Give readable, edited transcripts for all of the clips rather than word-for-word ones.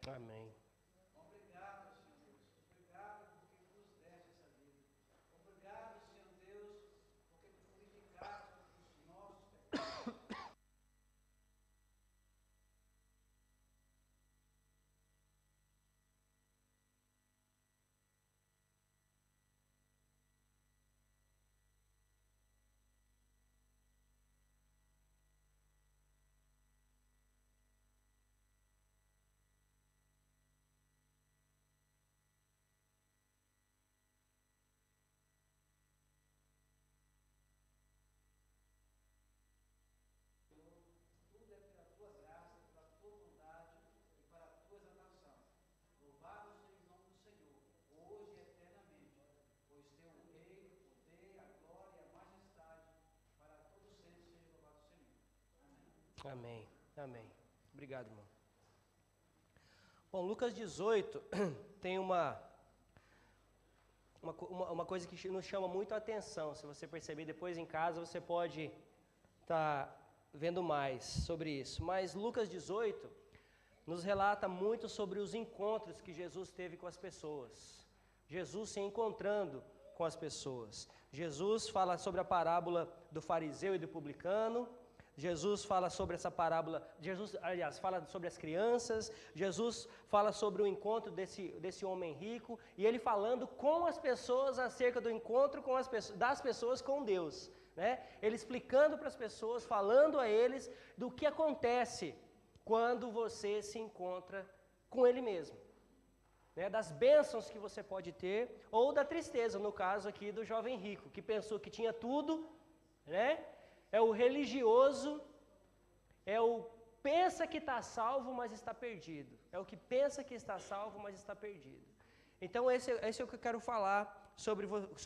Amém. Obrigado, Senhor Deus. Obrigado porque nos deste essa vida. Obrigado, Senhor Deus, porque tu purificaste os nossos pecados. Tudo é pela tua graça, pela tua bondade e para a tua exaltação. Louvado seja o nome do Senhor, hoje e eternamente, pois teu reino, o poder, a glória e a majestade para todo sempre seja louvado o Senhor. Amém. Amém. Amém. Obrigado, irmão. Bom, Lucas 18 tem uma coisa que nos chama muito a atenção. Se você perceber depois em casa, você pode estar vendo mais sobre isso. Mas Lucas 18 nos relata muito sobre os encontros que Jesus teve com as pessoas. Jesus se encontrando com as pessoas. Jesus fala sobre a parábola do fariseu e do publicano. Jesus fala sobre essa parábola, fala sobre as crianças, Jesus fala sobre o encontro desse homem rico, e ele falando com as pessoas acerca do encontro das pessoas com Deus, né? Ele explicando para as pessoas, falando a eles do que acontece quando você se encontra com Ele mesmo, né? Das bênçãos que você pode ter, ou da tristeza, no caso aqui do jovem rico, que pensou que tinha tudo, né? É o religioso, pensa que está salvo, mas está perdido. É o que pensa que está salvo, mas está perdido. Então esse é o que eu quero falar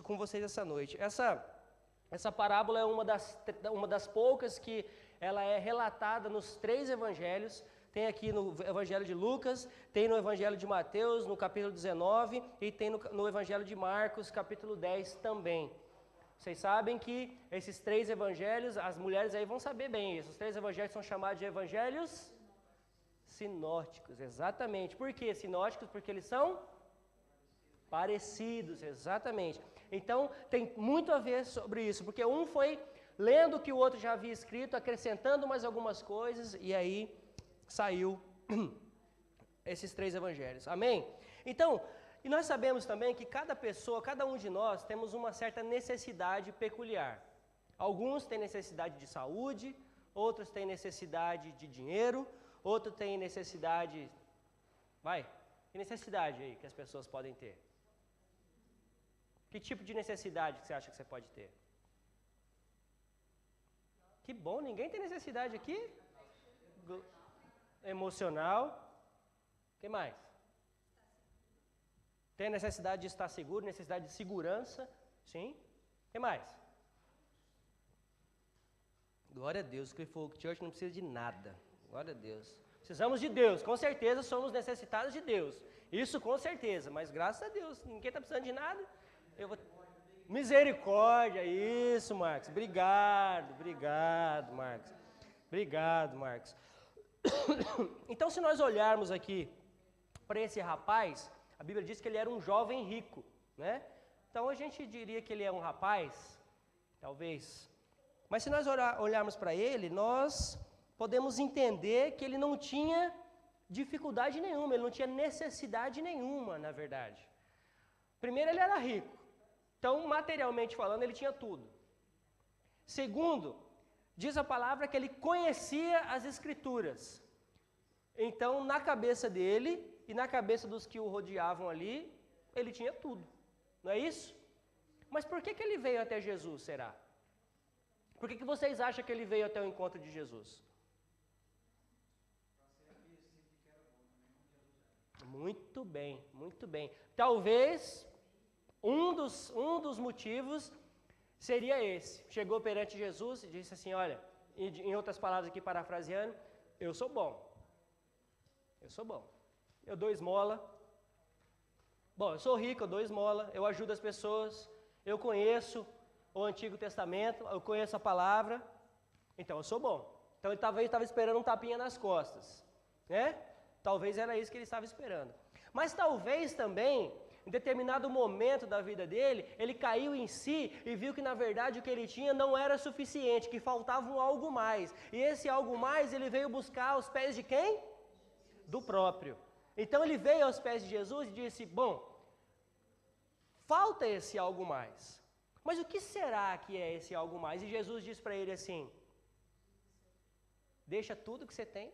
com vocês essa noite. Essa parábola é uma das poucas que ela é relatada nos 3 evangelhos. Tem aqui no evangelho de Lucas, tem no evangelho de Mateus, no capítulo 19, e tem no evangelho de Marcos, capítulo 10 também. Vocês sabem que esses 3 evangelhos, as mulheres aí vão saber bem isso. Os 3 evangelhos são chamados de evangelhos sinóticos, exatamente. Por que sinóticos? Porque eles são parecidos, exatamente. Então, tem muito a ver sobre isso, porque um foi lendo o que o outro já havia escrito, acrescentando mais algumas coisas, e aí saiu esses 3 evangelhos. Amém? Então, e nós sabemos também que cada pessoa, cada um de nós, temos uma certa necessidade peculiar. Alguns têm necessidade de saúde, outros têm necessidade de dinheiro, outros têm necessidade... Que necessidade aí que as pessoas podem ter? Que tipo de necessidade que você acha que você pode ter? Que bom, ninguém tem necessidade aqui? Emocional. O que mais? Tem necessidade de estar seguro, necessidade de segurança. Sim. O que mais? Glória a Deus, Cliff Oak Church não precisa de nada. Glória a Deus. Precisamos de Deus, com certeza somos necessitados de Deus. Isso com certeza, mas graças a Deus, ninguém está precisando de nada. Misericórdia, isso, Marcos. Obrigado, Marcos. Obrigado, Marcos. Então, se nós olharmos aqui para esse rapaz, a Bíblia diz que ele era um jovem rico, né? Então a gente diria que ele é um rapaz, talvez. Mas se nós olharmos para ele, nós podemos entender que ele não tinha dificuldade nenhuma, ele não tinha necessidade nenhuma, na verdade. Primeiro, ele era rico. Então, materialmente falando, ele tinha tudo. Segundo, diz a palavra que ele conhecia as Escrituras. Então, na cabeça dele e na cabeça dos que o rodeavam ali, ele tinha tudo. Não é isso? Mas por que ele veio até Jesus, será? Por que vocês acham que ele veio até o encontro de Jesus? Muito bem, muito bem. Talvez um dos motivos seria esse. Chegou perante Jesus e disse assim, olha, em outras palavras aqui parafraseando, eu sou bom. Eu dou esmola. Bom, eu sou rico, eu dou esmola, eu ajudo as pessoas, eu conheço o Antigo Testamento, eu conheço a palavra, então eu sou bom. Então ele talvez estava esperando um tapinha nas costas, né? Talvez era isso que ele estava esperando. Mas talvez também, em determinado momento da vida dele, ele caiu em si e viu que na verdade o que ele tinha não era suficiente, que faltava um algo mais. E esse algo mais ele veio buscar aos pés de quem? Do próprio. Então ele veio aos pés de Jesus e disse, bom, falta esse algo mais. Mas o que será que é esse algo mais? E Jesus disse para ele assim, deixa tudo que você tem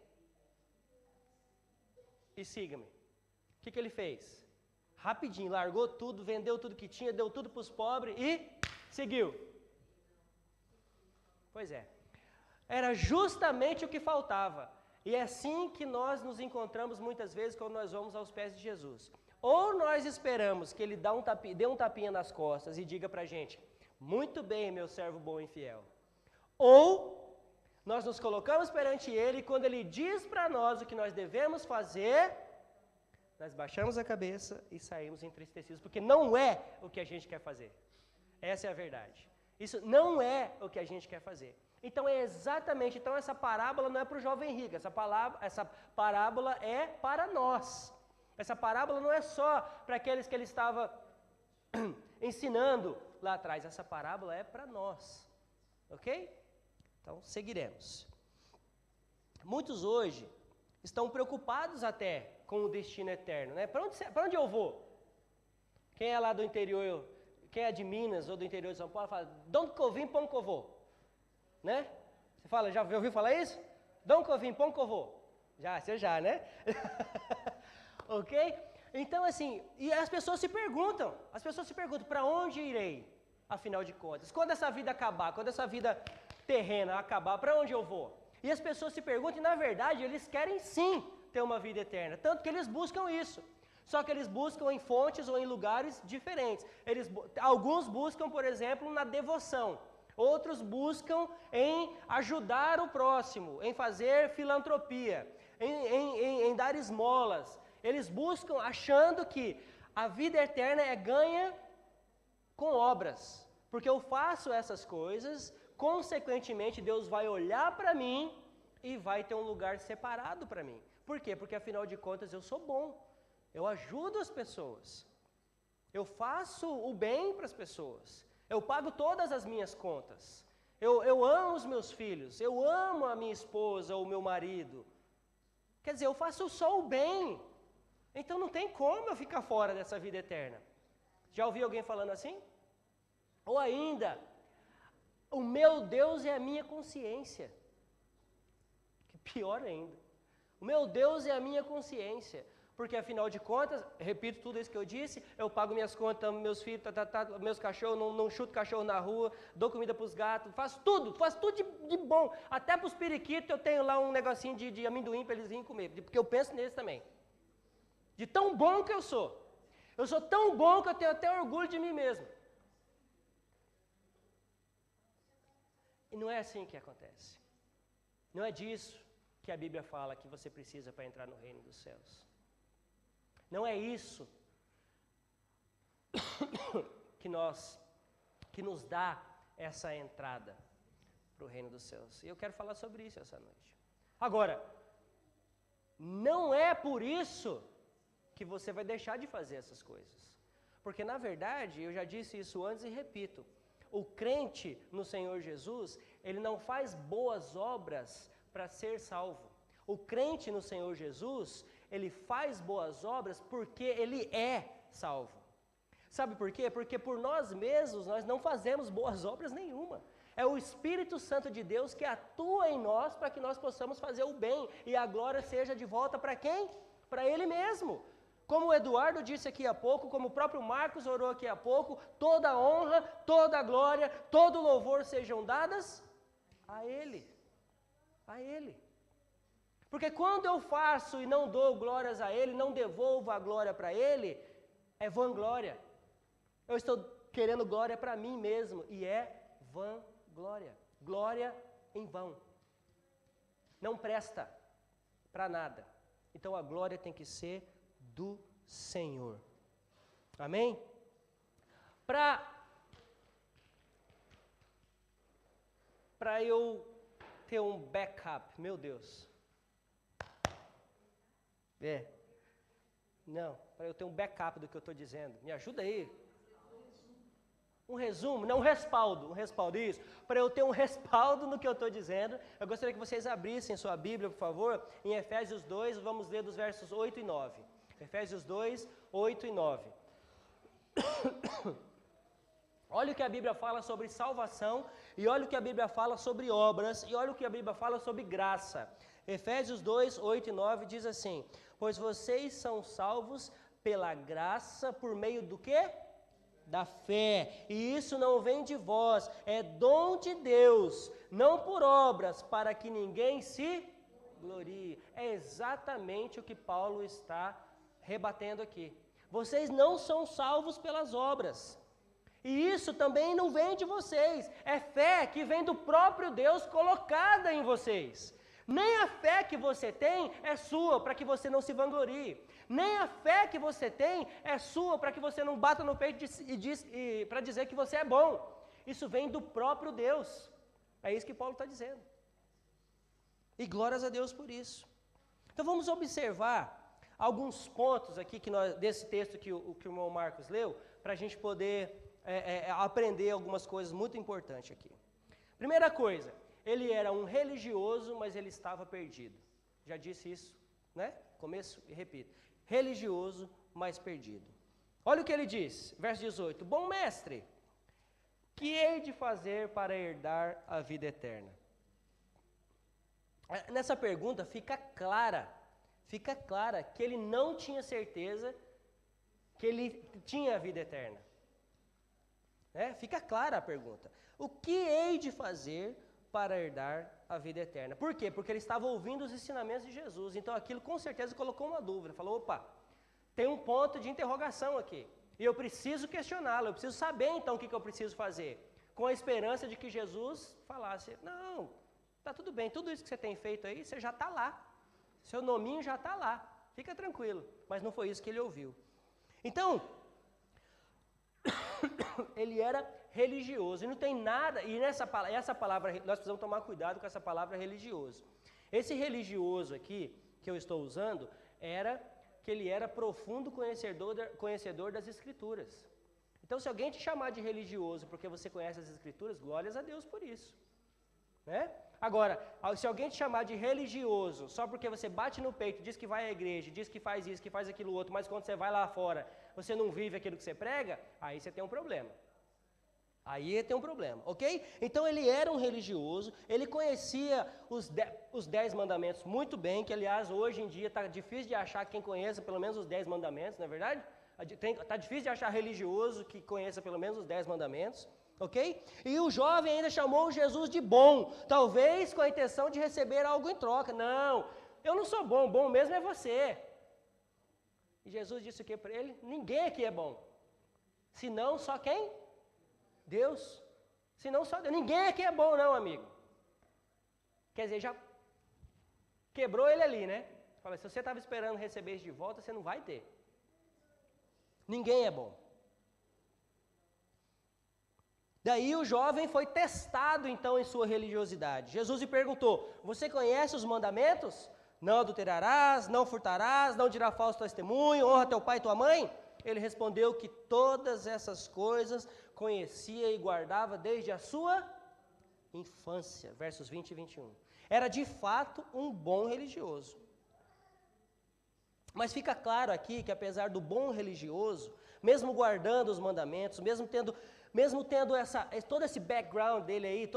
e siga-me. O que ele fez? Rapidinho, largou tudo, vendeu tudo que tinha, deu tudo para os pobres e seguiu. Pois é. Era justamente o que faltava. E é assim que nós nos encontramos muitas vezes quando nós vamos aos pés de Jesus. Ou nós esperamos que ele dê um tapinha nas costas e diga para a gente, muito bem, meu servo bom e fiel. Ou nós nos colocamos perante ele e quando ele diz para nós o que nós devemos fazer, nós baixamos a cabeça e saímos entristecidos, porque não é o que a gente quer fazer. Essa é a verdade. Isso não é o que a gente quer fazer. Então é exatamente, essa parábola não é para o jovem rico, essa parábola é para nós. Essa parábola não é só para aqueles que ele estava ensinando lá atrás, essa parábola é para nós. Ok? Então seguiremos. Muitos hoje estão preocupados até com o destino eterno, né? Para onde eu vou? Quem é lá do interior, quem é de Minas ou do interior de São Paulo, fala, de onde que eu vim, para onde que eu vou? Né? Você fala, já ouviu falar isso? De onde que eu vim, para onde que eu vou? Você já, né? Ok? Então assim, e as pessoas se perguntam, para onde irei, afinal de contas? Quando essa vida acabar, quando essa vida terrena acabar, para onde eu vou? E as pessoas se perguntam, e na verdade eles querem sim ter uma vida eterna, tanto que eles buscam isso. Só que eles buscam em fontes ou em lugares diferentes. Alguns buscam, por exemplo, na devoção. Outros buscam em ajudar o próximo, em fazer filantropia, em dar esmolas. Eles buscam achando que a vida eterna é ganha com obras. Porque eu faço essas coisas, consequentemente Deus vai olhar para mim e vai ter um lugar separado para mim. Por quê? Porque afinal de contas eu sou bom, eu ajudo as pessoas, eu faço o bem para as pessoas, eu pago todas as minhas contas, eu amo os meus filhos, eu amo a minha esposa ou o meu marido. Quer dizer, eu faço só o bem, então não tem como eu ficar fora dessa vida eterna. Já ouviu alguém falando assim? Ou ainda, o meu Deus é a minha consciência. Que pior ainda. O meu Deus é a minha consciência, porque afinal de contas, repito tudo isso que eu disse, eu pago minhas contas, meus filhos, meus cachorros, não chuto cachorro na rua, dou comida para os gatos, faço tudo de bom, até para os periquitos eu tenho lá um negocinho de amendoim para eles virem comer, porque eu penso neles também, de tão bom que eu sou tão bom que eu tenho até orgulho de mim mesmo. E não é assim que acontece, não é disso que a Bíblia fala que você precisa para entrar no reino dos céus. Não é isso que nos dá essa entrada para o reino dos céus. E eu quero falar sobre isso essa noite. Agora, não é por isso que você vai deixar de fazer essas coisas. Porque na verdade, eu já disse isso antes e repito, o crente no Senhor Jesus, ele não faz boas obras para ser salvo. O crente no Senhor Jesus, ele faz boas obras porque ele é salvo. Sabe por quê? Porque por nós mesmos nós não fazemos boas obras nenhuma. É o Espírito Santo de Deus que atua em nós para que nós possamos fazer o bem e a glória seja de volta para quem? Para Ele mesmo. Como o Eduardo disse aqui há pouco, como o próprio Marcos orou aqui há pouco, toda a honra, toda a glória, todo o louvor sejam dadas a Ele. A Ele. Porque quando eu faço e não dou glórias a Ele, não devolvo a glória para Ele, é vanglória. Eu estou querendo glória para mim mesmo e é vanglória. Glória em vão. Não presta para nada. Então a glória tem que ser do Senhor. Amém? Para eu ter um backup, meu Deus. É. Não, para eu ter um backup do que eu estou dizendo. Me ajuda aí. Um resumo, não um respaldo, isso. Para eu ter um respaldo no que eu estou dizendo, eu gostaria que vocês abrissem sua Bíblia, por favor, em Efésios 2, vamos ler dos versos 8 e 9. Efésios 2, 8 e 9. Olha o que a Bíblia fala sobre salvação, e olha o que a Bíblia fala sobre obras, e olha o que a Bíblia fala sobre graça. Efésios 2, 8 e 9 diz assim: pois vocês são salvos pela graça por meio do quê? Da fé, e isso não vem de vós, é dom de Deus, não por obras, para que ninguém se glorie. É exatamente o que Paulo está rebatendo aqui. Vocês não são salvos pelas obras, e isso também não vem de vocês, é fé que vem do próprio Deus colocada em vocês. Nem a fé que você tem é sua para que você não se vanglorie. Nem a fé que você tem é sua para que você não bata no peito para dizer que você é bom. Isso vem do próprio Deus. É isso que Paulo está dizendo. E glórias a Deus por isso. Então vamos observar alguns pontos aqui desse texto que o irmão Marcos leu, para a gente poder aprender algumas coisas muito importantes aqui. Primeira coisa, ele era um religioso, mas ele estava perdido. Já disse isso, né? Começo e repito. Religioso, mas perdido. Olha o que ele diz, verso 18. Bom mestre, que hei de fazer para herdar a vida eterna? Nessa pergunta fica clara que ele não tinha certeza que ele tinha a vida eterna. Fica clara a pergunta. O que hei de fazer para herdar a vida eterna? Por quê? Porque ele estava ouvindo os ensinamentos de Jesus. Então aquilo com certeza colocou uma dúvida. Falou, opa, tem um ponto de interrogação aqui. E eu preciso questioná-lo, eu preciso saber então o que eu preciso fazer. Com a esperança de que Jesus falasse, não, tá tudo bem, tudo isso que você tem feito aí, você já está lá. Seu nominho já está lá, fica tranquilo. Mas não foi isso que ele ouviu. Então, ele era religioso, e não tem nada, e essa palavra, nós precisamos tomar cuidado com essa palavra religioso. Esse religioso aqui, que eu estou usando, que ele era profundo conhecedor das Escrituras. Então, se alguém te chamar de religioso porque você conhece as Escrituras, glórias a Deus por isso. Né? Agora, se alguém te chamar de religioso só porque você bate no peito, diz que vai à igreja, diz que faz isso, que faz aquilo outro, mas quando você vai lá fora, você não vive aquilo que você prega, aí você tem um problema. Ok? Então ele era um religioso, ele conhecia os 10 mandamentos muito bem, que aliás hoje em dia está difícil de achar quem conheça pelo menos os 10 mandamentos, não é verdade? Está difícil de achar religioso que conheça pelo menos os 10 mandamentos. Ok? E o jovem ainda chamou Jesus de bom, talvez com a intenção de receber algo em troca. Não, eu não sou bom, bom mesmo é você. E Jesus disse o que para ele? Ninguém aqui é bom, senão só quem? Deus. Senão só Deus. Ninguém aqui é bom não, amigo. Quer dizer, já quebrou ele ali, né? Fala, se você estava esperando receber isso de volta, você não vai ter. Ninguém é bom. Daí o jovem foi testado então em sua religiosidade. Jesus lhe perguntou, você conhece os mandamentos? Não adulterarás, não furtarás, não dirás falso testemunho, honra teu pai e tua mãe? Ele respondeu que todas essas coisas conhecia e guardava desde a sua infância. Versos 20 e 21. Era de fato um bom religioso. Mas fica claro aqui que apesar do bom religioso, mesmo guardando os mandamentos, mesmo tendo todo esse background dele aí,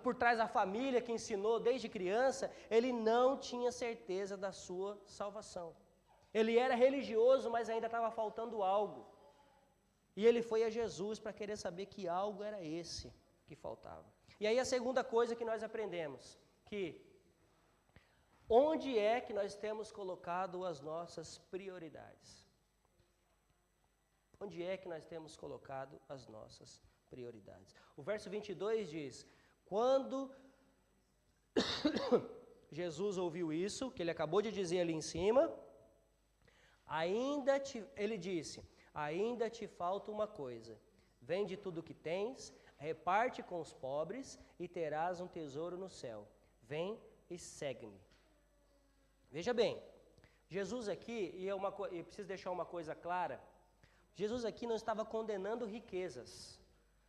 por trás da família que ensinou desde criança, ele não tinha certeza da sua salvação. Ele era religioso, mas ainda estava faltando algo. E ele foi a Jesus para querer saber que algo era esse que faltava. E aí a segunda coisa que nós aprendemos, que onde é que nós temos colocado as nossas prioridades? Onde é que nós temos colocado as nossas prioridades? O verso 22 diz, quando Jesus ouviu isso, que ele acabou de dizer ali em cima, ele disse, ainda te falta uma coisa, vende tudo o que tens, reparte com os pobres e terás um tesouro no céu. Vem e segue-me. Veja bem, Jesus aqui, e preciso deixar uma coisa clara, Jesus aqui não estava condenando riquezas.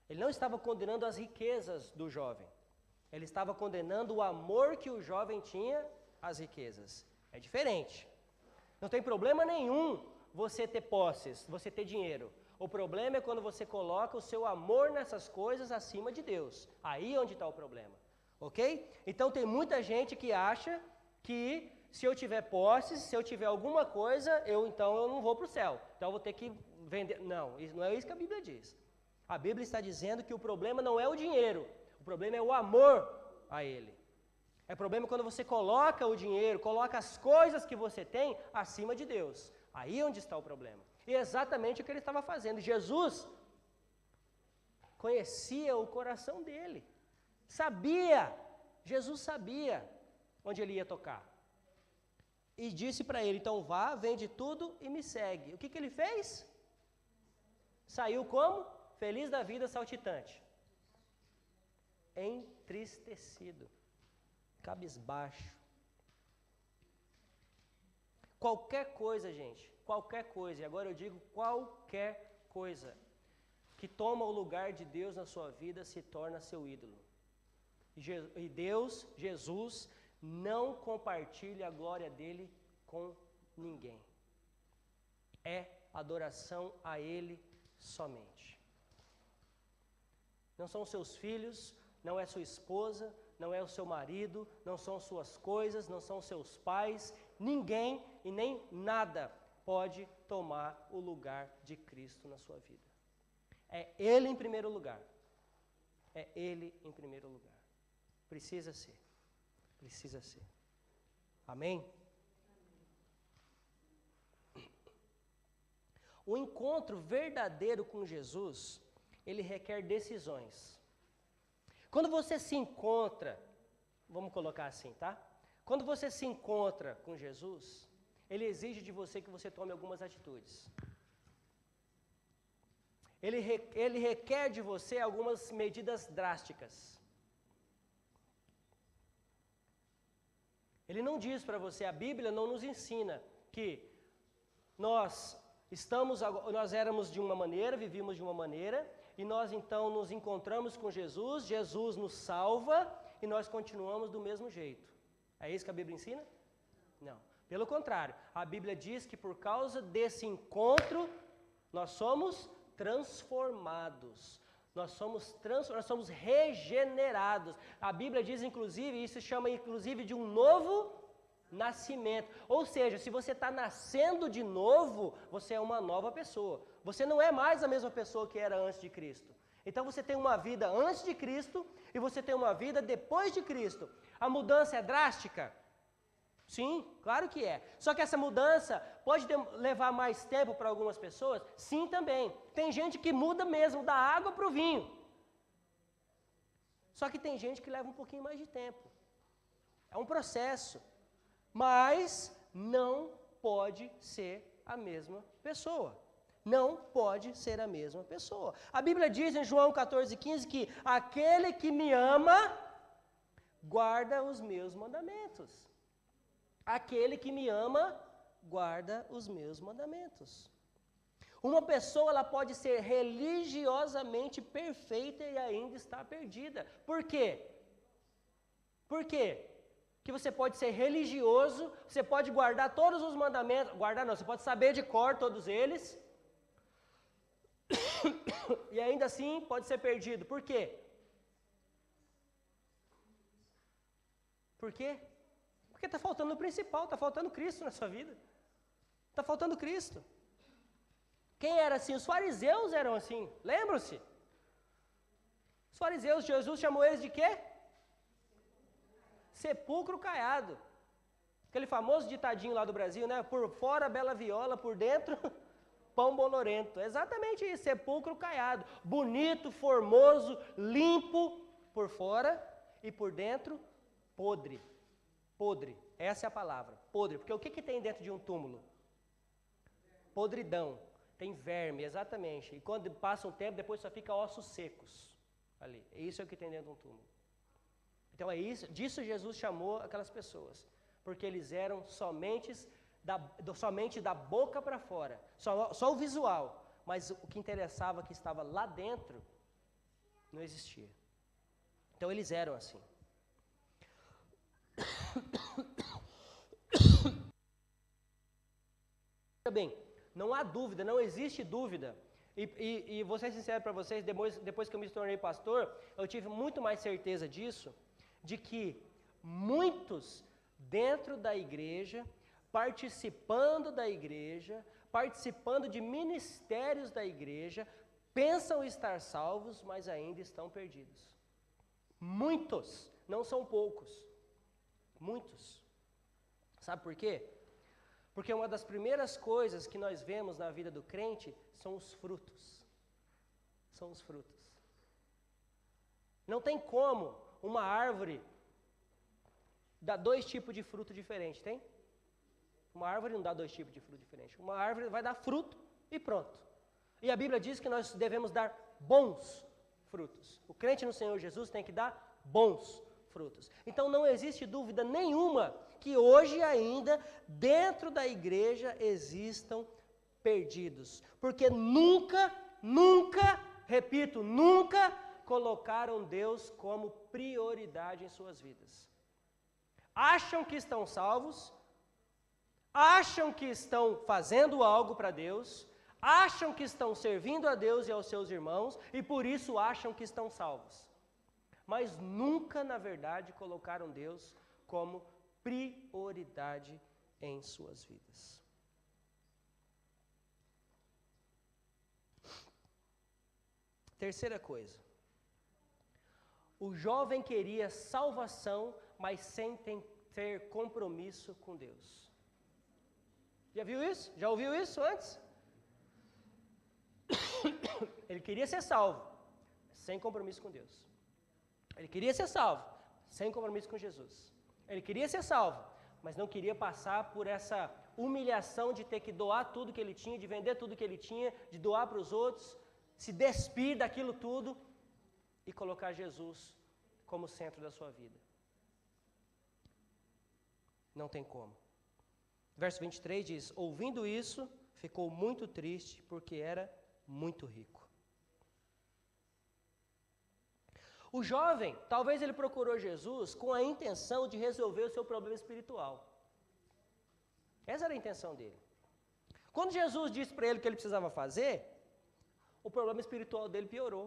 Ele não estava condenando as riquezas do jovem. Ele estava condenando o amor que o jovem tinha às riquezas. É diferente. Não tem problema nenhum você ter posses, você ter dinheiro. O problema é quando você coloca o seu amor nessas coisas acima de Deus. Aí é onde está o problema. Ok? Então tem muita gente que acha que se eu tiver posses, se eu tiver alguma coisa, então eu não vou para o céu. Então eu vou ter que vender. Não é isso que a Bíblia diz. A Bíblia está dizendo que o problema não é o dinheiro, o problema é o amor a Ele. É problema quando você coloca o dinheiro, coloca as coisas que você tem acima de Deus. Aí é onde está o problema. E é exatamente o que ele estava fazendo. Jesus conhecia o coração dele. Sabia, Jesus sabia onde ele ia tocar. E disse para ele, então vá, vende tudo e me segue. O que ele fez? Saiu como? Feliz da vida, saltitante. Entristecido. Cabisbaixo. Qualquer coisa, gente, qualquer coisa, e agora eu digo qualquer coisa, que toma o lugar de Deus na sua vida se torna seu ídolo. E Deus, Jesus, não compartilha a glória dele com ninguém. É adoração a ele somente. Não são seus filhos, não é sua esposa, não é o seu marido, não são suas coisas, não são seus pais, ninguém e nem nada pode tomar o lugar de Cristo na sua vida. É Ele em primeiro lugar. É Ele em primeiro lugar. Precisa ser. Precisa ser. Amém? O encontro verdadeiro com Jesus, ele requer decisões. Quando você se encontra, vamos colocar assim, tá? Quando você se encontra com Jesus, ele exige de você que você tome algumas atitudes. Ele requer de você algumas medidas drásticas. Ele não diz para você, a Bíblia não nos ensina que nós éramos de uma maneira, vivíamos de uma maneira, e nós então nos encontramos com Jesus, Jesus nos salva e nós continuamos do mesmo jeito. É isso que a Bíblia ensina? Não. Pelo contrário, a Bíblia diz que por causa desse encontro, nós somos transformados. Nós somos regenerados. A Bíblia diz, inclusive, isso chama inclusive de um novo nascimento. Ou seja, se você está nascendo de novo, você é uma nova pessoa. Você não é mais a mesma pessoa que era antes de Cristo. Então você tem uma vida antes de Cristo e você tem uma vida depois de Cristo. A mudança é drástica? Sim, claro que é. Só que essa mudança pode levar mais tempo para algumas pessoas? Sim, também. Tem gente que muda mesmo da água para o vinho. Só que tem gente que leva um pouquinho mais de tempo. É um processo. Mas não pode ser a mesma pessoa. Não pode ser a mesma pessoa. A Bíblia diz em João 14,15 que aquele que me ama guarda os meus mandamentos. Aquele que me ama guarda os meus mandamentos. Uma pessoa ela pode ser religiosamente perfeita e ainda estar perdida. Por quê? Por quê? Que você pode ser religioso, você pode guardar todos os mandamentos, guardar não, você pode saber de cor todos eles, e ainda assim pode ser perdido. Por quê? Por quê? Porque está faltando o principal, está faltando Cristo na sua vida. Está faltando Cristo. Quem era assim? Os fariseus eram assim, lembram-se? Os fariseus, Jesus chamou eles de quê? Sepulcro caiado. Aquele famoso ditadinho lá do Brasil, né? Por fora bela viola, por dentro pão bolorento. Exatamente isso, sepulcro caiado. Bonito, formoso, limpo por fora e por dentro podre. Podre, essa é a palavra, podre. Porque o que tem dentro de um túmulo? Podridão, tem verme, exatamente. E quando passa um tempo, depois só fica ossos secos ali. Isso é o que tem dentro de um túmulo. Então é isso, disso Jesus chamou aquelas pessoas. Porque eles eram somente somente da boca para fora, só o visual, mas o que interessava que estava lá dentro não existia. Então eles eram assim. Bem, não há dúvida, não existe dúvida. E vou ser sincero para vocês, depois que eu me tornei pastor, eu tive muito mais certeza disso, de que muitos dentro da igreja, participando da igreja, participando de ministérios da igreja, pensam estar salvos, mas ainda estão perdidos. Muitos, não são poucos, muitos. Sabe por quê? Porque uma das primeiras coisas que nós vemos na vida do crente são os frutos. São os frutos. Não tem como uma árvore dar 2 tipos de fruto diferentes, tem? Uma árvore não dá 2 tipos de fruto diferentes. Uma árvore vai dar fruto e pronto. E a Bíblia diz que nós devemos dar bons frutos. O crente no Senhor Jesus tem que dar bons frutos. Então não existe dúvida nenhuma que hoje ainda dentro da igreja existam perdidos. Porque nunca, repito, nunca colocaram Deus como prioridade em suas vidas. Acham que estão salvos, acham que estão fazendo algo para Deus, acham que estão servindo a Deus e aos seus irmãos e por isso acham que estão salvos. Mas nunca, na verdade, colocaram Deus como prioridade em suas vidas. Terceira coisa. O jovem queria salvação, mas sem ter compromisso com Deus. Já viu isso? Já ouviu isso antes? Ele queria ser salvo, sem compromisso com Deus. Ele queria ser salvo, sem compromisso com Jesus. Ele queria ser salvo, mas não queria passar por essa humilhação de ter que doar tudo que ele tinha, de vender tudo que ele tinha, de doar para os outros, se despir daquilo tudo e colocar Jesus como centro da sua vida. Não tem como. Verso 23 diz: ouvindo isso, ficou muito triste, porque era muito rico. O jovem, talvez ele procurou Jesus com a intenção de resolver o seu problema espiritual. Essa era a intenção dele. Quando Jesus disse para ele o que ele precisava fazer, o problema espiritual dele piorou.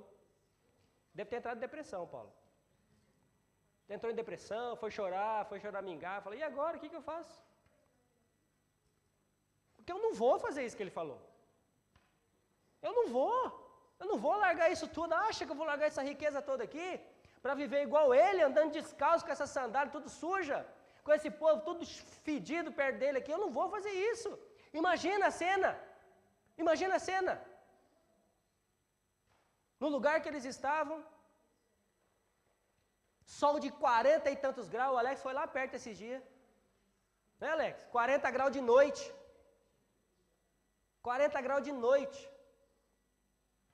Deve ter entrado em depressão, Paulo. Entrou em depressão, foi choramingar, falou: e agora, o que eu faço? Porque eu não vou fazer isso que ele falou. Eu não vou largar isso tudo. Acha que eu vou largar essa riqueza toda aqui para viver igual ele, andando descalço com essa sandália tudo suja, com esse povo tudo fedido perto dele aqui? Eu não vou fazer isso. Imagina a cena. Imagina a cena. No lugar que eles estavam, sol de 40 e tantos graus. O Alex foi lá perto esses dias. Né, Alex? 40 graus de noite. 40 graus de noite.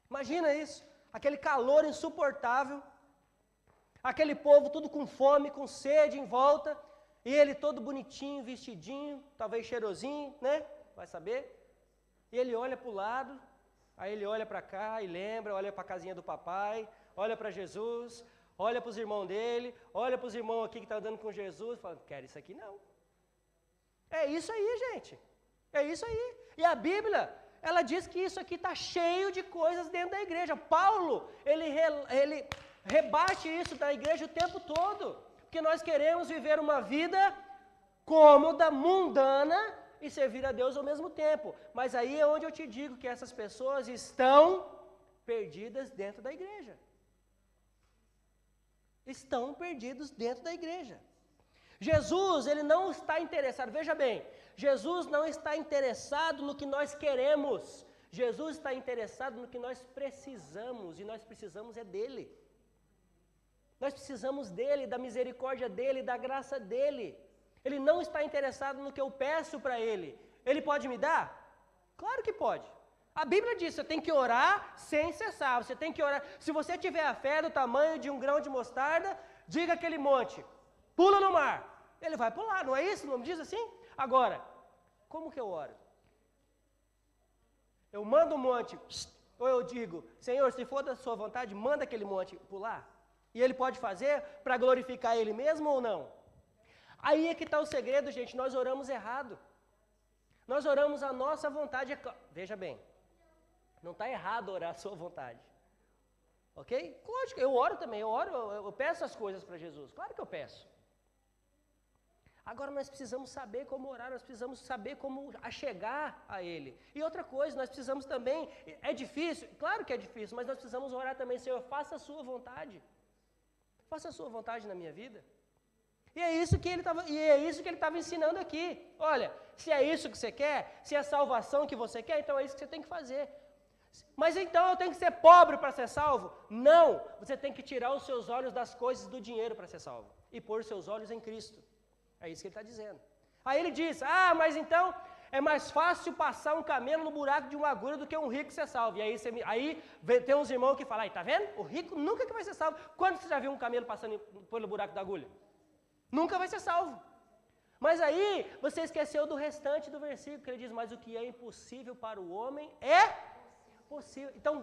Imagina isso, aquele calor insuportável, aquele povo tudo com fome, com sede em volta, e ele todo bonitinho, vestidinho, talvez cheirosinho, né? Vai saber. E ele olha para o lado, aí ele olha para cá e lembra, olha para a casinha do papai, olha para Jesus, olha para os irmãos dele, olha para os irmãos aqui que estão andando com Jesus, fala: quero isso aqui não. É isso aí, gente, é isso aí. E a Bíblia, ela diz que isso aqui está cheio de coisas dentro da igreja. Paulo, ele rebate isso da igreja o tempo todo. Porque nós queremos viver uma vida cômoda, mundana e servir a Deus ao mesmo tempo. Mas aí é onde eu te digo que essas pessoas estão perdidas dentro da igreja. Estão perdidos dentro da igreja. Jesus, ele não está interessado, veja bem, Jesus não está interessado no que nós queremos, Jesus está interessado no que nós precisamos, e nós precisamos é dele. Nós precisamos dele, da misericórdia dele, da graça dele. Ele não está interessado no que eu peço para ele. Ele pode me dar? Claro que pode. A Bíblia diz, você tem que orar sem cessar, você tem que orar. Se você tiver a fé do tamanho de um grão de mostarda, diga aquele monte, pula no mar. Ele vai pular, não é isso? Não diz assim? Agora, Como que eu oro? Eu mando um monte, ou eu digo, Senhor, se for da sua vontade, manda aquele monte pular. E ele pode fazer para glorificar ele mesmo ou não? Aí é que está o segredo, gente, nós oramos errado. Nós oramos a nossa vontade. Veja bem, não está errado orar a sua vontade. Ok? Lógico, eu oro também, eu peço as coisas para Jesus. Claro que eu peço. Agora nós precisamos saber como orar, nós precisamos saber como chegar a Ele. E outra coisa, nós precisamos também, é difícil? Claro que é difícil, mas nós precisamos orar também, Senhor, faça a sua vontade. Faça a sua vontade na minha vida. E é isso que ele estava ensinando aqui. Olha, se é isso que você quer, se é a salvação que você quer, então é isso que você tem que fazer. Mas então eu tenho que ser pobre para ser salvo? Não, você tem que tirar os seus olhos das coisas do dinheiro para ser salvo. E pôr os seus olhos em Cristo. É isso que ele está dizendo. Aí ele diz, mas então é mais fácil passar um camelo no buraco de uma agulha do que um rico ser salvo. E aí tem uns irmãos que falam, tá vendo? O rico nunca que vai ser salvo. Quando você já viu um camelo passando pelo buraco da agulha? Nunca vai ser salvo. Mas aí você esqueceu do restante do versículo, que ele diz, mas o que é impossível para o homem é possível. Então,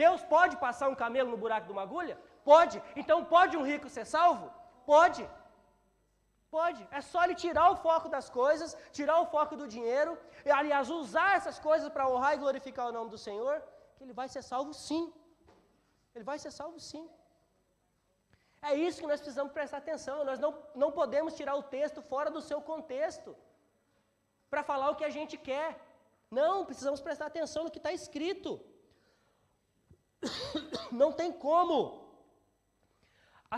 Deus pode passar um camelo no buraco de uma agulha? Pode. Então, pode um rico ser salvo? Pode. Pode. É só ele tirar o foco das coisas, tirar o foco do dinheiro, e, aliás, usar essas coisas para honrar e glorificar o nome do Senhor, que ele vai ser salvo sim. Ele vai ser salvo sim. É isso que nós precisamos prestar atenção. Nós não podemos tirar o texto fora do seu contexto para falar o que a gente quer. Não, precisamos prestar atenção no que está escrito. Não tem como.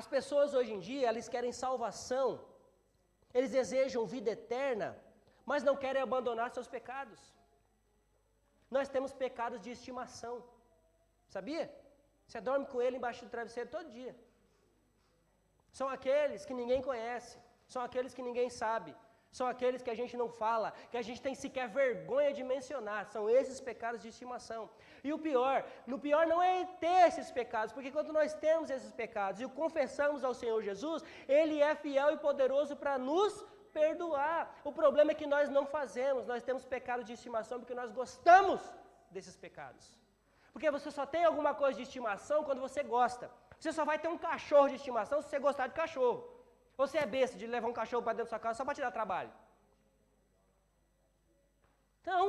As pessoas hoje em dia, elas querem salvação, eles desejam vida eterna, mas não querem abandonar seus pecados. Nós temos pecados de estimação. Sabia? Você dorme com ele embaixo do travesseiro todo dia. São aqueles que ninguém conhece, são aqueles que ninguém sabe, são aqueles que a gente não fala, que a gente tem sequer vergonha de mencionar, são esses pecados de estimação. E o pior não é ter esses pecados, porque quando nós temos esses pecados e o confessamos ao Senhor Jesus, Ele é fiel e poderoso para nos perdoar. O problema é que nós não fazemos, nós temos pecados de estimação porque nós gostamos desses pecados. Porque você só tem alguma coisa de estimação quando você gosta. Você só vai ter um cachorro de estimação se você gostar de cachorro. Ou você é besta de levar um cachorro para dentro da sua casa só para te dar trabalho. Então,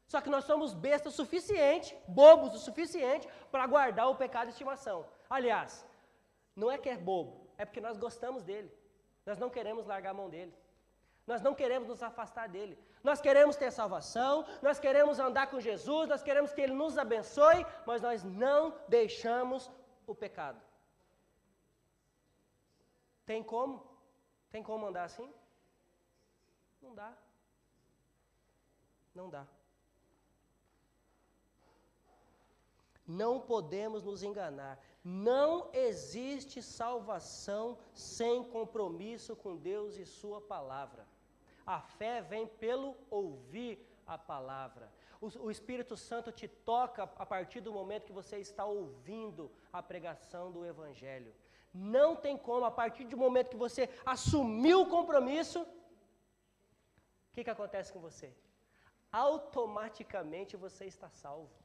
só que nós somos bestas o suficiente, bobos o suficiente para guardar o pecado de estimação. Aliás, não é que é bobo, é porque nós gostamos dele. Nós não queremos largar a mão dele. Nós não queremos nos afastar dele. Nós queremos ter salvação, nós queremos andar com Jesus, nós queremos que ele nos abençoe, mas nós não deixamos o pecado. Tem como? Tem como andar assim? Não dá. Não dá. Não podemos nos enganar. Não existe salvação sem compromisso com Deus e sua palavra. A fé vem pelo ouvir a palavra. O Espírito Santo te toca a partir do momento que você está ouvindo a pregação do Evangelho. Não tem como, a partir do momento que você assumiu o compromisso, o que acontece com você? Automaticamente você está salvo.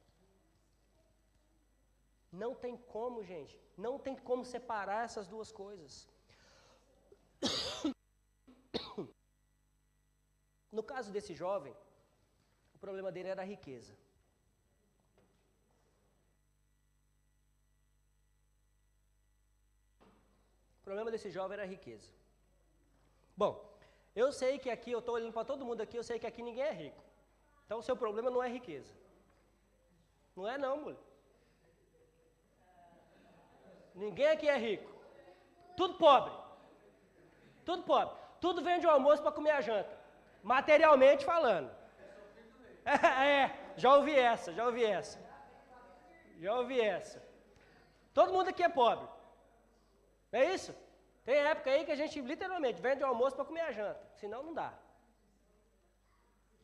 Não tem como, gente. Não tem como separar essas duas coisas. No caso desse jovem, o problema dele era a riqueza. O problema desse jovem era a riqueza. Bom, eu sei que aqui, eu estou olhando para todo mundo aqui, eu sei que aqui ninguém é rico. Então o seu problema não é riqueza. Não é não, mulher. Ninguém aqui é rico. Tudo pobre. Tudo pobre. Tudo vende o almoço para comer a janta. Materialmente falando. Já ouvi essa. Todo mundo aqui é pobre. Não é isso? Tem época aí que a gente literalmente vende o almoço para comer a janta. Senão não dá.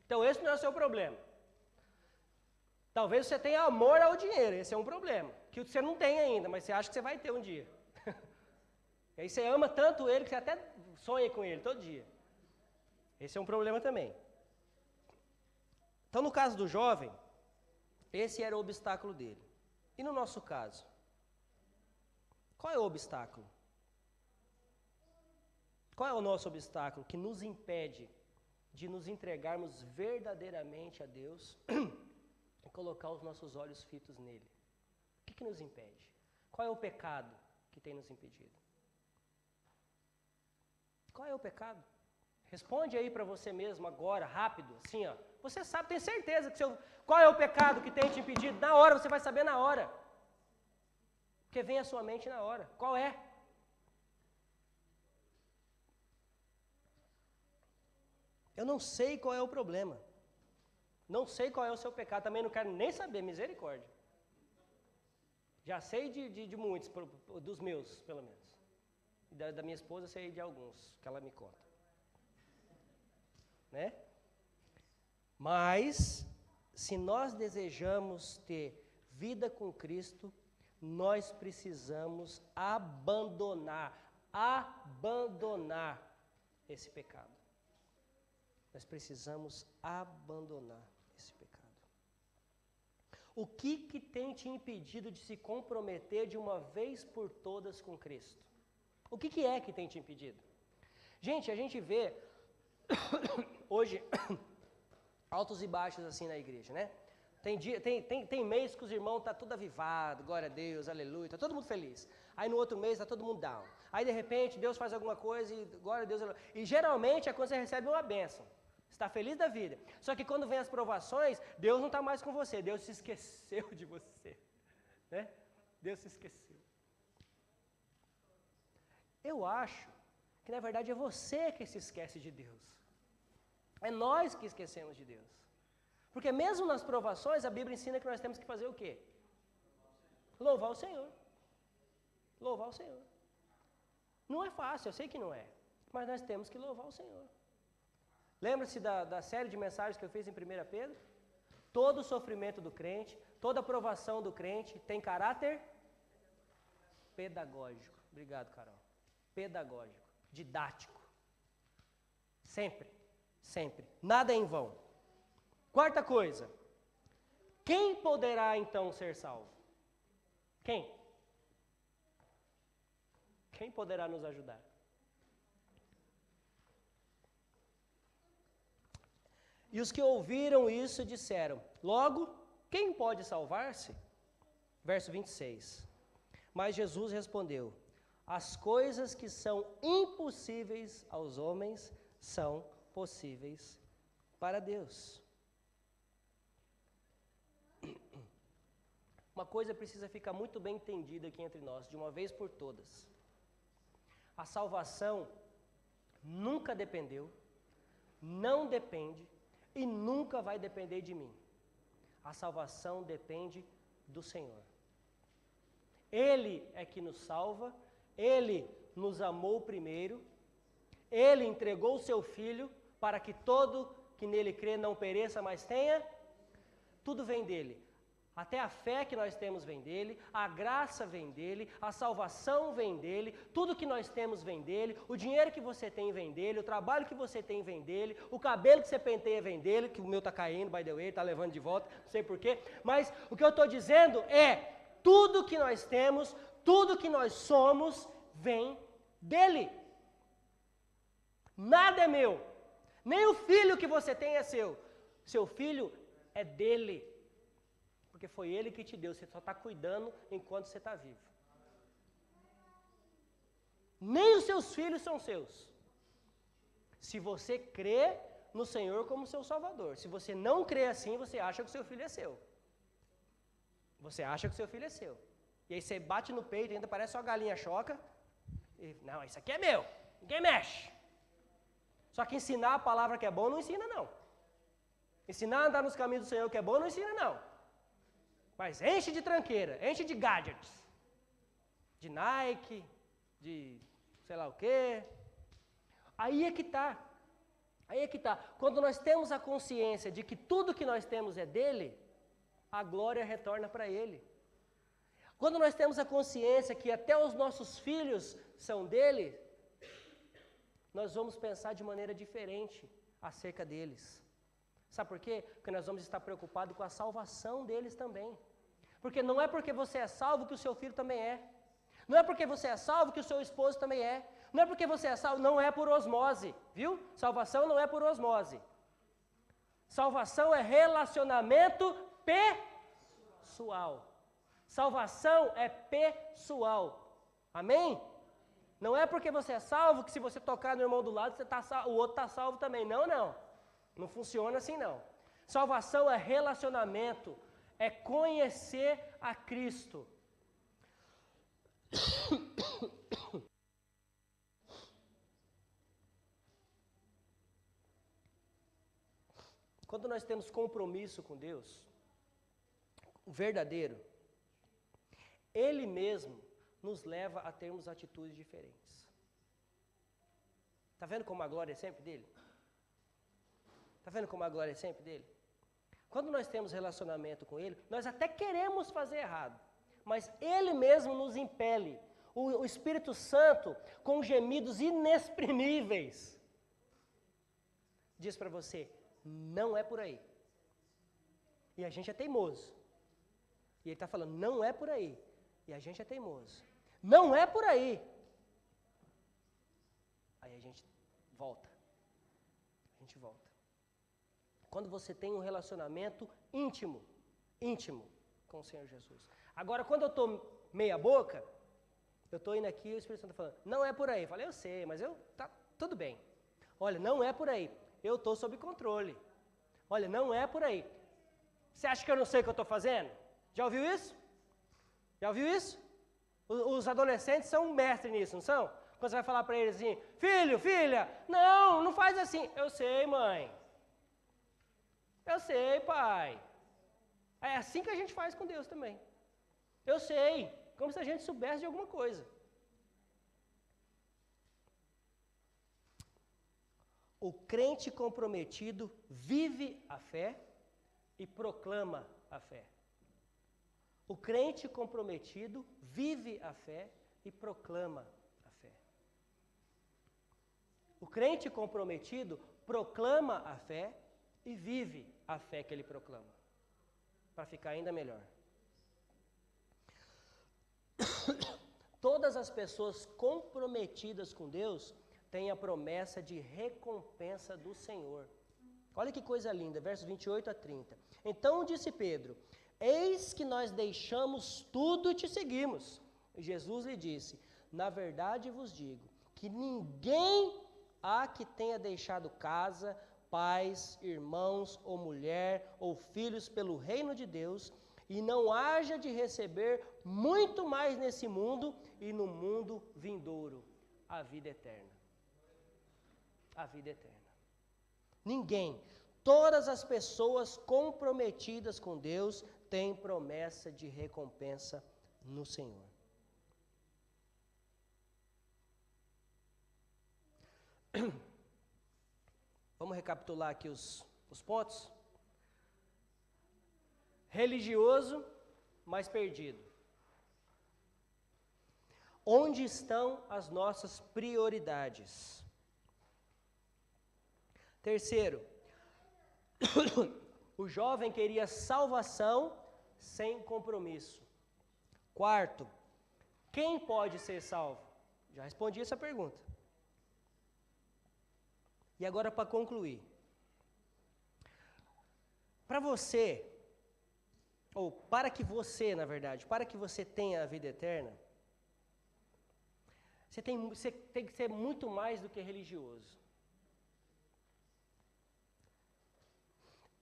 Então esse não é o seu problema. Talvez você tenha amor ao dinheiro, esse é um problema. Que você não tem ainda, mas você acha que você vai ter um dia. E aí você ama tanto ele que você até sonha com ele todo dia. Esse é um problema também. Então, no caso do jovem, esse era o obstáculo dele. E no nosso caso? Qual é o obstáculo? Qual é o nosso obstáculo que nos impede de nos entregarmos verdadeiramente a Deus e colocar os nossos olhos fitos nele? O que nos impede? Qual é o pecado que tem nos impedido? Qual é o pecado? Responde aí para você mesmo agora, rápido, assim, ó. Você sabe, tem certeza que qual é o pecado que tem te impedido? Na hora, você vai saber na hora. Porque vem à sua mente na hora. Qual é? Eu não sei qual é o problema. Não sei qual é o seu pecado. Também não quero nem saber, misericórdia. Já sei de muitos, dos meus, pelo menos. Da minha esposa, sei de alguns, que ela me conta. Né? Mas, se nós desejamos ter vida com Cristo, nós precisamos abandonar esse pecado. Nós precisamos abandonar esse pecado. O que tem te impedido de se comprometer de uma vez por todas com Cristo? O que é que tem te impedido? Gente, a gente vê hoje altos e baixos assim na igreja, né? Tem mês que os irmãos estão tudo avivados, glória a Deus, aleluia, está todo mundo feliz. Aí no outro mês está todo mundo down. Aí de repente Deus faz alguma coisa e glória a Deus, aleluia. E geralmente é quando você recebe uma bênção. Você está feliz da vida. Só que quando vem as provações, Deus não está mais com você, Deus se esqueceu de você. Né? Deus se esqueceu. Eu acho que na verdade é você que se esquece de Deus. É nós que esquecemos de Deus. Porque mesmo nas provações, a Bíblia ensina que nós temos que fazer o quê? Louvar o Senhor. Louvar o Senhor. Não é fácil, eu sei que não é. Mas nós temos que louvar o Senhor. Lembra-se da série de mensagens que eu fiz em 1 Pedro? Todo sofrimento do crente, toda provação do crente tem caráter pedagógico. Obrigado, Carol. Pedagógico, didático. Sempre, sempre. Nada é em vão. Quarta coisa. Quem poderá então ser salvo? Quem? Quem poderá nos ajudar? E os que ouviram isso disseram: logo, quem pode salvar-se? Verso 26. Mas Jesus respondeu: as coisas que são impossíveis aos homens são possíveis para Deus. Uma coisa precisa ficar muito bem entendida aqui entre nós, de uma vez por todas. A salvação nunca dependeu, não depende e nunca vai depender de mim. A salvação depende do Senhor. Ele é que nos salva. Ele nos amou primeiro, Ele entregou o seu Filho para que todo que nele crê não pereça, mas tenha. Tudo vem dele. Até a fé que nós temos vem dele, a graça vem dele, a salvação vem dele, tudo que nós temos vem dele, o dinheiro que você tem vem dele, o trabalho que você tem vem dele, o cabelo que você penteia vem dele, que o meu está caindo, by the way, está levando de volta, não sei porquê, mas o que eu estou dizendo é, tudo que nós temos, tudo que nós somos vem dele. Nada é meu. Nem o filho que você tem é seu. Seu filho é dele. Porque foi ele que te deu. Você só está cuidando enquanto você está vivo. Nem os seus filhos são seus. Se você crê no Senhor como seu Salvador. Se você não crê assim, você acha que o seu filho é seu. Você acha que o seu filho é seu. E aí você bate no peito, ainda parece uma galinha choca. E, não, isso aqui é meu, ninguém mexe. Só que ensinar a palavra que é bom não ensina não. Ensinar a andar nos caminhos do Senhor que é bom não ensina não. Mas enche de tranqueira, enche de gadgets. De Nike, de sei lá o quê. Aí é que está. Aí é que está. Quando nós temos a consciência de que tudo que nós temos é dele, a glória retorna para ele. Quando nós temos a consciência que até os nossos filhos são dele, nós vamos pensar de maneira diferente acerca deles. Sabe por quê? Porque nós vamos estar preocupados com a salvação deles também. Porque não é porque você é salvo que o seu filho também é. Não é porque você é salvo que o seu esposo também é. Não é porque você é salvo, não é por osmose, viu? Salvação não é por osmose. Salvação é relacionamento pessoal. Salvação é pessoal. Amém? Não é porque você é salvo que se você tocar no irmão do lado, o outro está salvo também. Não, não. Não funciona assim, não. Salvação é relacionamento, é conhecer a Cristo. Quando nós temos compromisso com Deus, o verdadeiro, Ele mesmo nos leva a termos atitudes diferentes. Está vendo como a glória é sempre dele? Está vendo como a glória é sempre dele? Quando nós temos relacionamento com Ele, nós até queremos fazer errado, mas Ele mesmo nos impele. O Espírito Santo, com gemidos inexprimíveis, diz para você, não é por aí. E a gente é teimoso. E Ele está falando, não é por aí. E a gente é teimoso. Não é por aí. Aí a gente volta. A gente volta. Quando você tem um relacionamento íntimo com o Senhor Jesus. Agora, quando eu estou meia boca, eu estou indo aqui e o Espírito Santo está falando, não é por aí. Eu falei, eu sei, mas tá tudo bem. Olha, não é por aí. Eu estou sob controle. Olha, não é por aí. Você acha que eu não sei o que eu estou fazendo? Já ouviu isso? Já ouviu isso? Os adolescentes são mestres nisso, não são? Quando você vai falar para eles assim, filho, filha, não faz assim. Eu sei, mãe. Eu sei, pai. É assim que a gente faz com Deus também. Eu sei, como se a gente soubesse de alguma coisa. O crente comprometido vive a fé e proclama a fé. O crente comprometido vive a fé e proclama a fé. O crente comprometido proclama a fé e vive a fé que ele proclama. Para ficar ainda melhor. Todas as pessoas comprometidas com Deus têm a promessa de recompensa do Senhor. Olha que coisa linda, versos 28 a 30. Então disse Pedro, eis que nós deixamos tudo e te seguimos. E Jesus lhe disse, na verdade vos digo, que ninguém há que tenha deixado casa, pais, irmãos, ou mulher, ou filhos pelo reino de Deus, e não haja de receber muito mais nesse mundo e no mundo vindouro, a vida eterna. A vida eterna. Ninguém, todas as pessoas comprometidas com Deus têm promessa de recompensa no Senhor. Vamos recapitular aqui os pontos? Religioso, mas perdido. Onde estão as nossas prioridades? Terceiro, o jovem queria salvação sem compromisso. Quarto, quem pode ser salvo? Já respondi essa pergunta. E agora para concluir. Para você, ou para que você, na verdade, para que você tenha a vida eterna, você tem que ser muito mais do que religioso.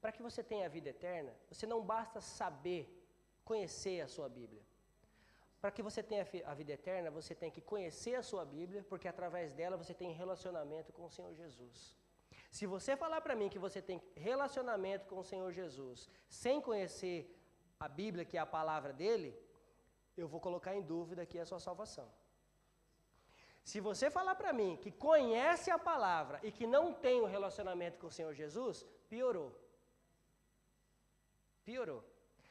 Para que você tenha a vida eterna, você não basta saber, conhecer a sua Bíblia. Para que você tenha a vida eterna, você tem que conhecer a sua Bíblia, porque através dela você tem relacionamento com o Senhor Jesus. Se você falar para mim que você tem relacionamento com o Senhor Jesus, sem conhecer a Bíblia, que é a palavra dele, eu vou colocar em dúvida aqui a sua salvação. Se você falar para mim que conhece a palavra e que não tem um relacionamento com o Senhor Jesus, piorou. Piorou.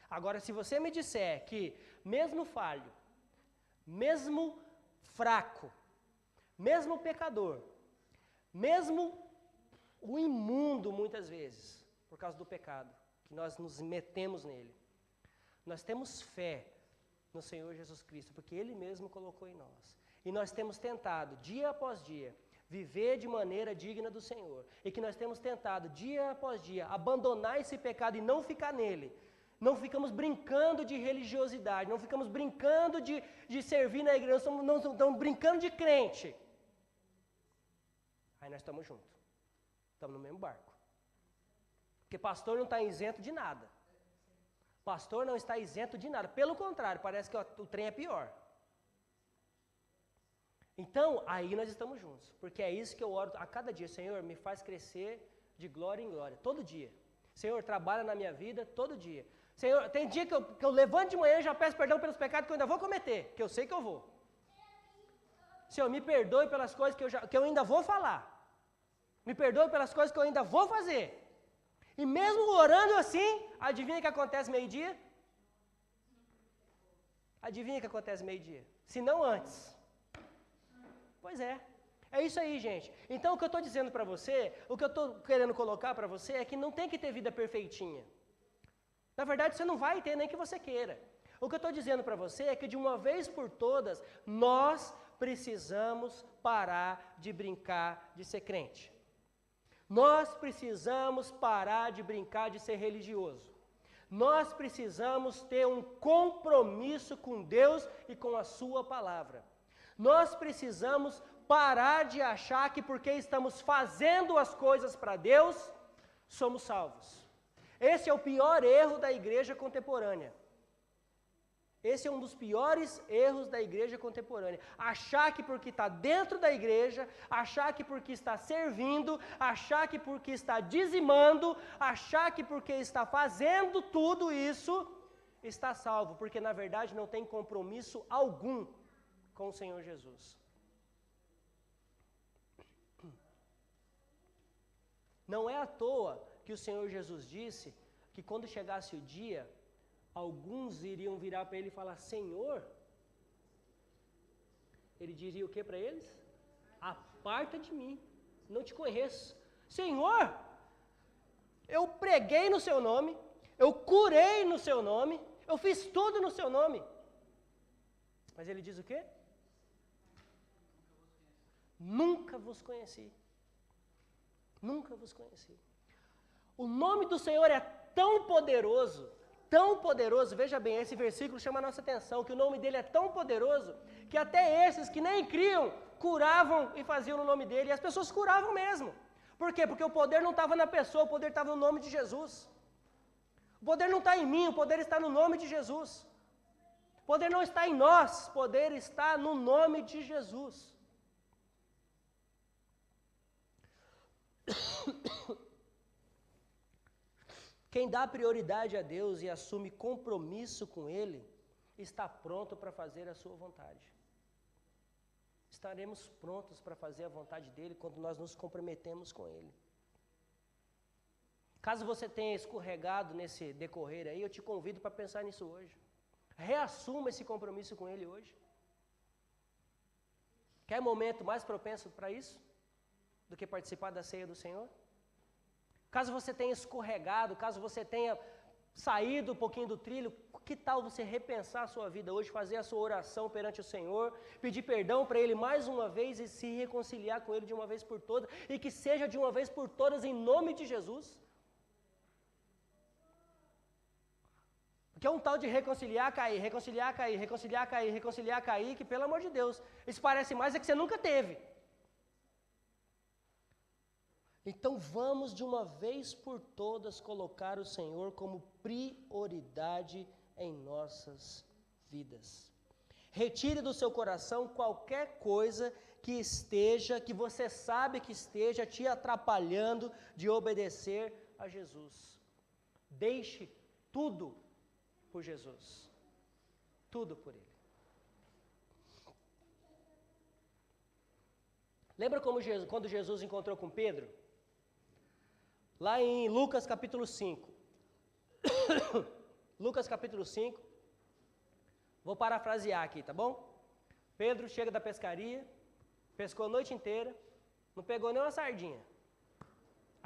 Agora, se você me disser que, mesmo falho, mesmo fraco, mesmo pecador, mesmo o imundo muitas vezes, por causa do pecado, que nós nos metemos nele. Nós temos fé no Senhor Jesus Cristo, porque Ele mesmo colocou em nós. E nós temos tentado, dia após dia, viver de maneira digna do Senhor. E que nós temos tentado, dia após dia, abandonar esse pecado e não ficar nele. Não ficamos brincando de religiosidade, não ficamos brincando de servir na igreja, não estamos brincando de crente. Aí nós estamos juntos. Estamos no mesmo barco. Porque pastor não está isento de nada. Pastor não está isento de nada. Pelo contrário, parece que o trem é pior. Então, aí nós estamos juntos. Porque é isso que eu oro a cada dia. Senhor, me faz crescer de glória em glória. Todo dia. Senhor, trabalha na minha vida todo dia. Senhor, tem dia que eu levanto de manhã e já peço perdão pelos pecados que eu ainda vou cometer. Que eu sei que eu vou. Senhor, me perdoe pelas coisas que eu ainda vou falar. Me perdoe pelas coisas que eu ainda vou fazer. E mesmo orando assim, adivinha o que acontece meio-dia? Adivinha o que acontece meio-dia? Se não antes. Pois é. É isso aí, gente. Então, o que eu estou dizendo para você, o que eu estou querendo colocar para você é que não tem que ter vida perfeitinha. Na verdade, você não vai ter nem que você queira. O que eu estou dizendo para você é que de uma vez por todas, nós precisamos parar de brincar de ser crente. Nós precisamos parar de brincar de ser religioso. Nós precisamos ter um compromisso com Deus e com a sua palavra. Nós precisamos parar de achar que porque estamos fazendo as coisas para Deus, somos salvos. Esse é o pior erro da igreja contemporânea. Esse é um dos piores erros da igreja contemporânea. Achar que porque está dentro da igreja, achar que porque está servindo, achar que porque está dizimando, achar que porque está fazendo tudo isso, está salvo. Porque na verdade não tem compromisso algum com o Senhor Jesus. Não é à toa que o Senhor Jesus disse que quando chegasse o dia, alguns iriam virar para ele e falar, Senhor, ele diria o que para eles? Aparta de mim, não te conheço. Senhor, eu preguei no seu nome, eu curei no seu nome, eu fiz tudo no seu nome. Mas ele diz o quê? Nunca vos conheci. Nunca vos conheci. O nome do Senhor é tão poderoso, veja bem, esse versículo chama a nossa atenção, que o nome dele é tão poderoso, que até esses que nem criam, curavam e faziam no nome dele, e as pessoas curavam mesmo. Por quê? Porque o poder não estava na pessoa, o poder estava no nome de Jesus. O poder não está em mim, o poder está no nome de Jesus. O poder não está em nós, o poder está no nome de Jesus. Quem dá prioridade a Deus e assume compromisso com Ele, está pronto para fazer a sua vontade. Estaremos prontos para fazer a vontade dEle quando nós nos comprometemos com Ele. Caso você tenha escorregado nesse decorrer aí, eu te convido para pensar nisso hoje. Reassuma esse compromisso com Ele hoje. Quer momento mais propenso para isso? Do que participar da ceia do Senhor? Caso você tenha escorregado, caso você tenha saído um pouquinho do trilho, que tal você repensar a sua vida hoje, fazer a sua oração perante o Senhor, pedir perdão para Ele mais uma vez e se reconciliar com Ele de uma vez por todas, e que seja de uma vez por todas em nome de Jesus? Porque é um tal de reconciliar, cair, reconciliar, cair, reconciliar, cair, reconciliar, cair, que pelo amor de Deus, isso parece mais é que você nunca teve. Então vamos de uma vez por todas colocar o Senhor como prioridade em nossas vidas. Retire do seu coração qualquer coisa que você sabe que esteja te atrapalhando de obedecer a Jesus. Deixe tudo por Jesus. Tudo por Ele. Lembra quando Jesus encontrou com Pedro? Lá em Lucas capítulo 5. Lucas capítulo 5. Vou parafrasear aqui, tá bom? Pedro chega da pescaria, pescou a noite inteira, não pegou nem uma sardinha.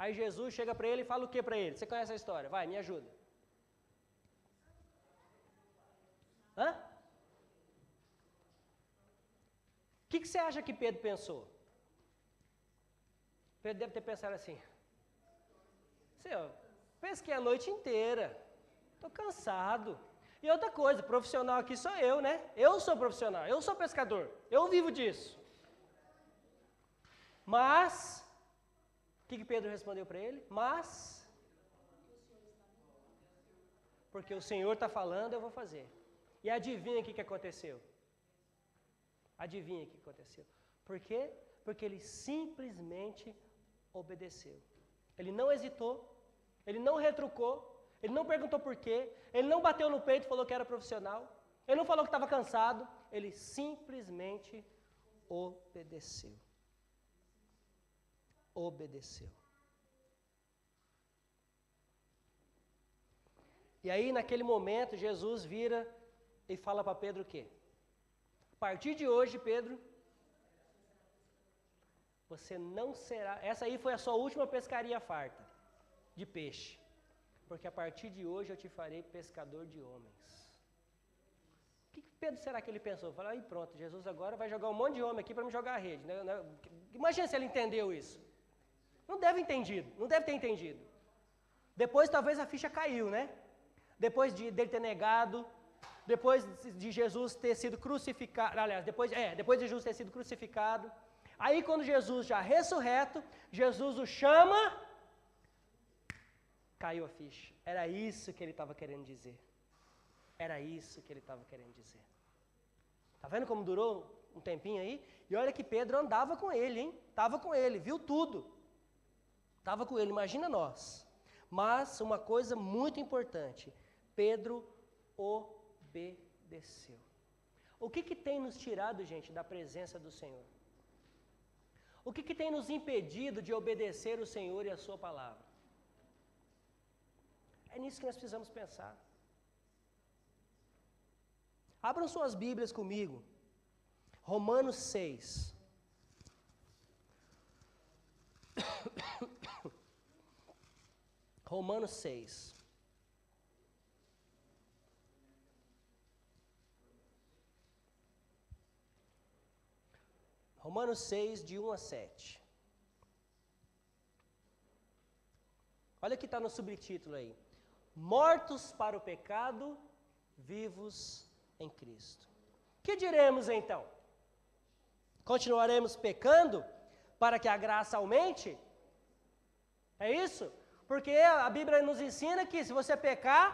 Aí Jesus chega para ele e fala o que para ele? Você conhece a história? Vai, me ajuda. Hã? O que você acha que Pedro pensou? Pedro deve ter pensado assim: Senhor, pesquei a noite inteira, estou cansado. E outra coisa, profissional aqui sou eu, né? Eu sou profissional, eu sou pescador, eu vivo disso. Mas, o que Pedro respondeu para ele? Porque o Senhor está falando, eu vou fazer. E adivinha o que aconteceu? Adivinha o que aconteceu? Por quê? Porque ele simplesmente obedeceu. Ele não hesitou, ele não retrucou, ele não perguntou por quê, ele não bateu no peito e falou que era profissional, ele não falou que estava cansado, ele simplesmente obedeceu. Obedeceu. E aí, naquele momento, Jesus vira e fala para Pedro o quê? A partir de hoje, Pedro, você não será... Essa aí foi a sua última pescaria farta de peixe. Porque a partir de hoje eu te farei pescador de homens. O que Pedro será que ele pensou? Falou, aí pronto, Jesus agora vai jogar um monte de homem aqui para me jogar a rede. Imagina se ele entendeu isso. Não deve ter entendido. Depois talvez a ficha caiu, né? Depois dele ter negado, depois de Jesus ter sido crucificado, aliás, depois de Jesus ter sido crucificado, aí quando Jesus já ressurreto, Jesus o chama, caiu a ficha. Era isso que ele estava querendo dizer. Era isso que ele estava querendo dizer. Tá vendo como durou um tempinho aí? E olha que Pedro andava com ele, hein? Estava com ele, viu tudo. Estava com ele, imagina nós. Mas uma coisa muito importante, Pedro obedeceu. O que tem nos tirado, gente, da presença do Senhor? O que tem nos impedido de obedecer o Senhor e a sua palavra? É nisso que nós precisamos pensar. Abram suas Bíblias comigo. Romanos 6. Romanos 6. Romanos 6, de 1 a 7. Olha o que está no subtítulo aí. Mortos para o pecado, vivos em Cristo. Que diremos então? Continuaremos pecando para que a graça aumente? É isso? Porque a Bíblia nos ensina que se você pecar,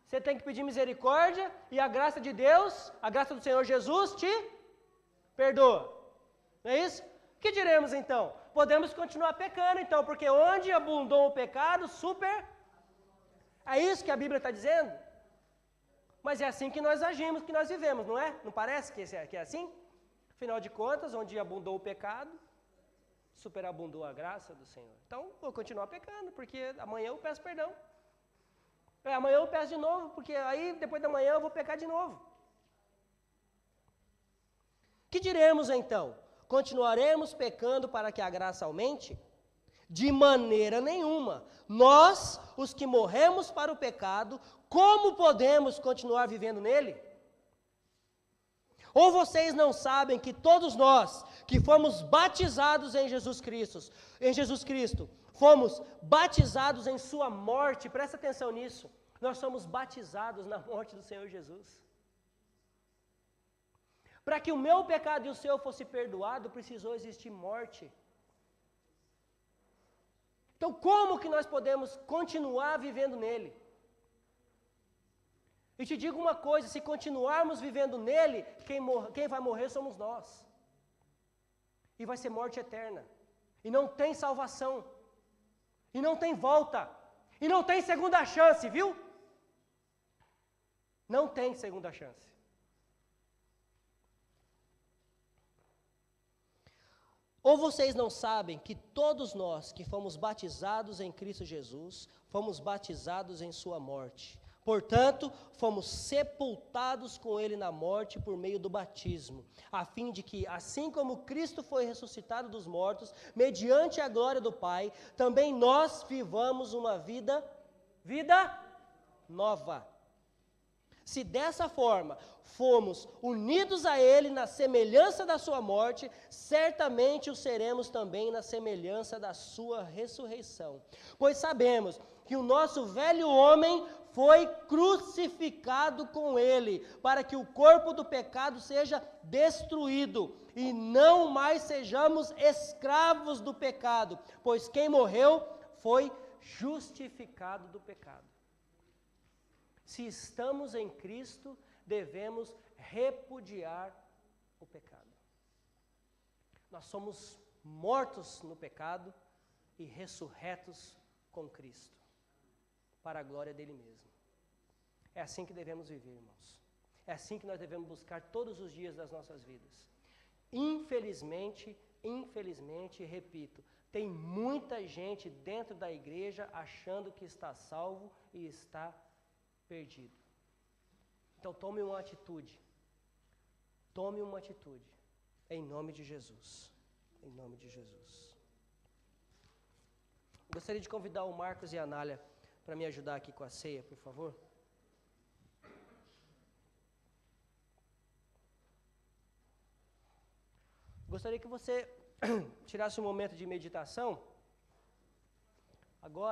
você tem que pedir misericórdia e a graça de Deus, a graça do Senhor Jesus te perdoa. Não é isso? Que diremos então? Podemos continuar pecando então, porque onde abundou o pecado, é isso que a Bíblia está dizendo? Mas é assim que nós agimos, que nós vivemos, não é? Não parece que é assim? Afinal de contas, onde abundou o pecado, superabundou a graça do Senhor. Então, vou continuar pecando, porque amanhã eu peço perdão. Amanhã eu peço de novo, porque aí depois da manhã eu vou pecar de novo. Que diremos então? Continuaremos pecando para que a graça aumente? De maneira nenhuma. Nós, os que morremos para o pecado, como podemos continuar vivendo nele? Ou vocês não sabem que todos nós que fomos batizados em Jesus Cristo, fomos batizados em sua morte, presta atenção nisso, nós somos batizados na morte do Senhor Jesus. Para que o meu pecado e o seu fosse perdoado, precisou existir morte. Então, como que nós podemos continuar vivendo nele? E te digo uma coisa, se continuarmos vivendo nele, quem vai morrer somos nós. E vai ser morte eterna. E não tem salvação. E não tem volta. E não tem segunda chance, viu? Não tem segunda chance. Ou vocês não sabem que todos nós que fomos batizados em Cristo Jesus, fomos batizados em sua morte. Portanto, fomos sepultados com ele na morte por meio do batismo, a fim de que, assim como Cristo foi ressuscitado dos mortos, mediante a glória do Pai, também nós vivamos uma vida nova. Se dessa forma fomos unidos a ele na semelhança da sua morte, certamente o seremos também na semelhança da sua ressurreição. Pois sabemos que o nosso velho homem foi crucificado com ele, para que o corpo do pecado seja destruído e não mais sejamos escravos do pecado, pois quem morreu foi justificado do pecado. Se estamos em Cristo, devemos repudiar o pecado. Nós somos mortos no pecado e ressurretos com Cristo, para a glória dele mesmo. É assim que devemos viver, irmãos. É assim que nós devemos buscar todos os dias das nossas vidas. Infelizmente, repito, tem muita gente dentro da igreja achando que está salvo e está perdido. Então tome uma atitude. Tome uma atitude. Em nome de Jesus. Em nome de Jesus. Gostaria de convidar o Marcos e a Anália para me ajudar aqui com a ceia, por favor. Gostaria que você tirasse um momento de meditação agora.